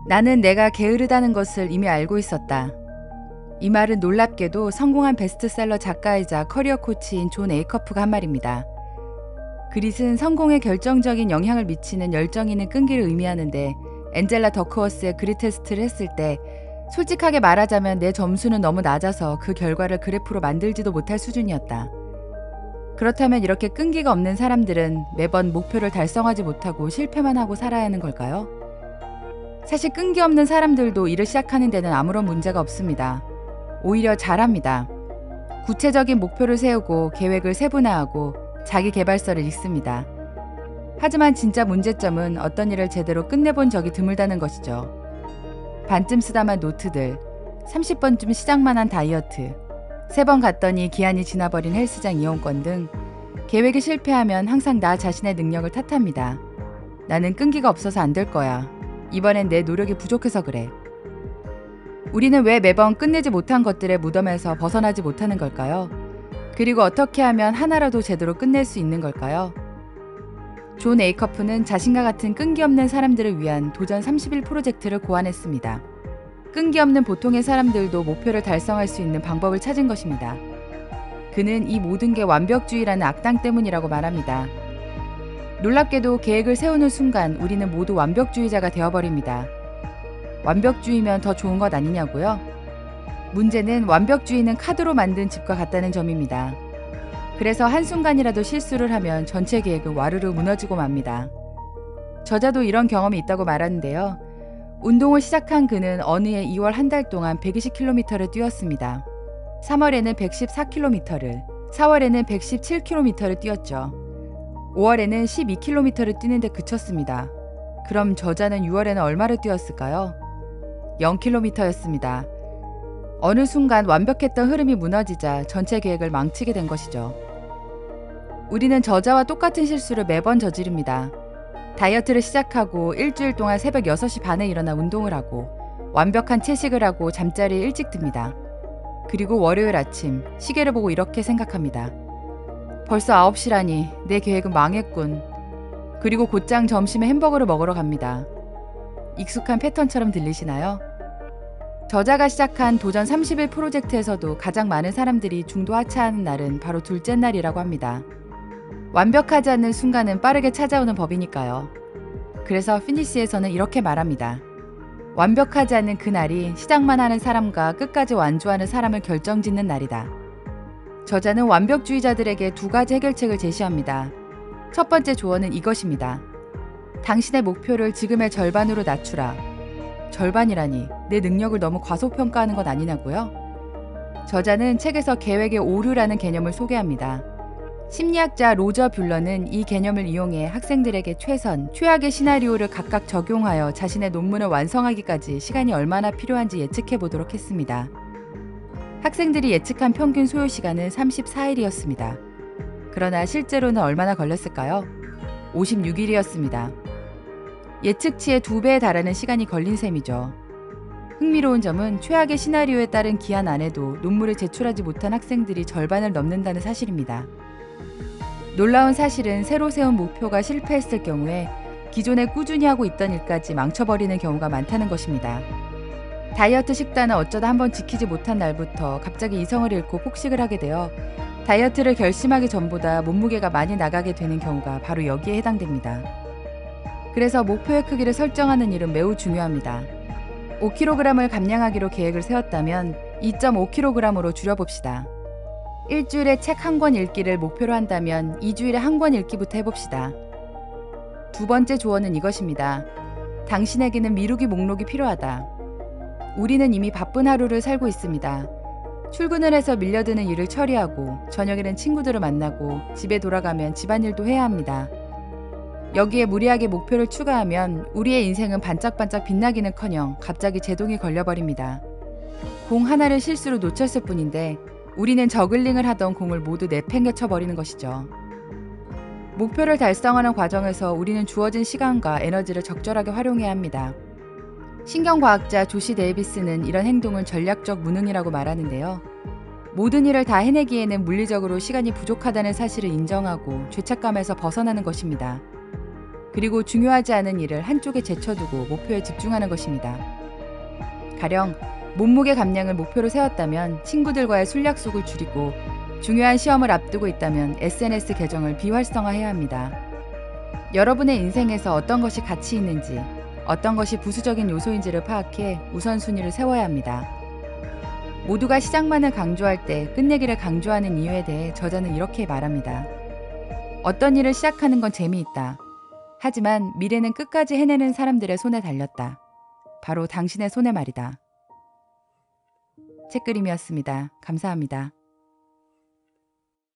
나는 내가 게으르다는 것을 이미 알고 있었다. 이 말은 놀랍게도 성공한 베스트셀러 작가이자 커리어 코치인 존 에이커프가 한 말입니다. 그릿은 성공에 결정적인 영향을 미치는 열정 있는 끈기를 의미하는데 엔젤라 더크워스의 그릿 테스트를 했을 때 솔직하게 말하자면 내 점수는 너무 낮아서 그 결과를 그래프로 만들지도 못할 수준이었다. 그렇다면 이렇게 끈기가 없는 사람들은 매번 목표를 달성하지 못하고 실패만 하고 살아야 하는 걸까요? 사실 끈기 없는 사람들도 일을 시작하는 데는 아무런 문제가 없습니다. 오히려 잘합니다. 구체적인 목표를 세우고 계획을 세분화하고 자기 개발서를 읽습니다. 하지만 진짜 문제점은 어떤 일을 제대로 끝내본 적이 드물다는 것이죠. 반쯤 쓰다만 노트들, 30번쯤 시작만 한 다이어트, 3번 갔더니 기한이 지나버린 헬스장 이용권 등 계획이 실패하면 항상 나 자신의 능력을 탓합니다. 나는 끈기가 없어서 안 될 거야. 이번엔 내 노력이 부족해서 그래. 우리는 왜 매번 끝내지 못한 것들의 무덤에서 벗어나지 못하는 걸까요? 그리고 어떻게 하면 하나라도 제대로 끝낼 수 있는 걸까요? 존 에이커프는 자신과 같은 끈기 없는 사람들을 위한 도전 31 프로젝트를 고안했습니다. 끈기 없는 보통의 사람들도 목표를 달성할 수 있는 방법을 찾은 것입니다. 그는 이 모든 게 완벽주의라는 악당 때문이라고 말합니다. 놀랍게도 계획을 세우는 순간 우리는 모두 완벽주의자가 되어버립니다. 완벽주의면 더 좋은 것 아니냐고요? 문제는 완벽주의는 카드로 만든 집과 같다는 점입니다. 그래서 한순간이라도 실수를 하면 전체 계획은 와르르 무너지고 맙니다. 저자도 이런 경험이 있다고 말하는데요. 운동을 시작한 그는 어느 해 2월 한 달 동안 120km를 뛰었습니다. 3월에는 114km를, 4월에는 117km를 뛰었죠. 5월에는 12km를 뛰는데 그쳤습니다. 그럼 저자는 6월에는 얼마를 뛰었을까요? 0km였습니다. 어느 순간 완벽했던 흐름이 무너지자 전체 계획을 망치게 된 것이죠. 우리는 저자와 똑같은 실수를 매번 저지릅니다. 다이어트를 시작하고 일주일 동안 새벽 6시 반에 일어나 운동을 하고 완벽한 채식을 하고 잠자리에 일찍 듭니다. 그리고 월요일 아침 시계를 보고 이렇게 생각합니다. 벌써 9시라니 내 계획은 망했군. 그리고 곧장 점심에 햄버거를 먹으러 갑니다. 익숙한 패턴처럼 들리시나요? 저자가 시작한 도전 30일 프로젝트에서도 가장 많은 사람들이 중도 하차하는 날은 바로 둘째 날이라고 합니다. 완벽하지 않는 순간은 빠르게 찾아오는 법이니까요. 그래서 피니시에서는 이렇게 말합니다. 완벽하지 않은 그날이 시작만 하는 사람과 끝까지 완주하는 사람을 결정짓는 날이다. 저자는 완벽주의자들에게 2가지 해결책을 제시합니다. 첫 번째 조언은 이것입니다. 당신의 목표를 지금의 절반으로 낮추라. 절반이라니 내 능력을 너무 과소평가하는 것 아니냐고요? 저자는 책에서 계획의 오류라는 개념을 소개합니다. 심리학자 로저 뷰러는 이 개념을 이용해 학생들에게 최선, 최악의 시나리오를 각각 적용하여 자신의 논문을 완성하기까지 시간이 얼마나 필요한지 예측해 보도록 했습니다. 학생들이 예측한 평균 소요 시간은 34일이었습니다. 그러나 실제로는 얼마나 걸렸을까요? 56일이었습니다. 예측치의 2배에 달하는 시간이 걸린 셈이죠. 흥미로운 점은 최악의 시나리오에 따른 기한 안에도 논문을 제출하지 못한 학생들이 절반을 넘는다는 사실입니다. 놀라운 사실은 새로 세운 목표가 실패했을 경우에 기존에 꾸준히 하고 있던 일까지 망쳐버리는 경우가 많다는 것입니다. 다이어트 식단은 어쩌다 한번 지키지 못한 날부터 갑자기 이성을 잃고 폭식을 하게 되어 다이어트를 결심하기 전보다 몸무게가 많이 나가게 되는 경우가 바로 여기에 해당됩니다. 그래서 목표의 크기를 설정하는 일은 매우 중요합니다. 5kg을 감량하기로 계획을 세웠다면 2.5kg으로 줄여봅시다. 일주일에 책 1권 읽기를 목표로 한다면 2주일에 1권 읽기부터 해봅시다. 2번째 조언은 이것입니다. 당신에게는 미루기 목록이 필요하다. 우리는 이미 바쁜 하루를 살고 있습니다. 출근을 해서 밀려드는 일을 처리하고 저녁에는 친구들을 만나고 집에 돌아가면 집안일도 해야 합니다. 여기에 무리하게 목표를 추가하면 우리의 인생은 반짝반짝 빛나기는커녕 갑자기 제동이 걸려버립니다. 공 하나를 실수로 놓쳤을 뿐인데 우리는 저글링을 하던 공을 모두 내팽개쳐 버리는 것이죠. 목표를 달성하는 과정에서 우리는 주어진 시간과 에너지를 적절하게 활용해야 합니다. 신경과학자 조시 데이비스는 이런 행동을 전략적 무능이라고 말하는데요. 모든 일을 다 해내기에는 물리적으로 시간이 부족하다는 사실을 인정하고 죄책감에서 벗어나는 것입니다. 그리고 중요하지 않은 일을 한쪽에 제쳐두고 목표에 집중하는 것입니다. 가령 몸무게 감량을 목표로 세웠다면 친구들과의 술 약속을 줄이고 중요한 시험을 앞두고 있다면 SNS 계정을 비활성화해야 합니다. 여러분의 인생에서 어떤 것이 가치 있는지, 어떤 것이 부수적인 요소인지를 파악해 우선순위를 세워야 합니다. 모두가 시작만을 강조할 때 끝내기를 강조하는 이유에 대해 저자는 이렇게 말합니다. 어떤 일을 시작하는 건 재미있다. 하지만 미래는 끝까지 해내는 사람들의 손에 달렸다. 바로 당신의 손에 말이다. 책그림이었습니다. 감사합니다.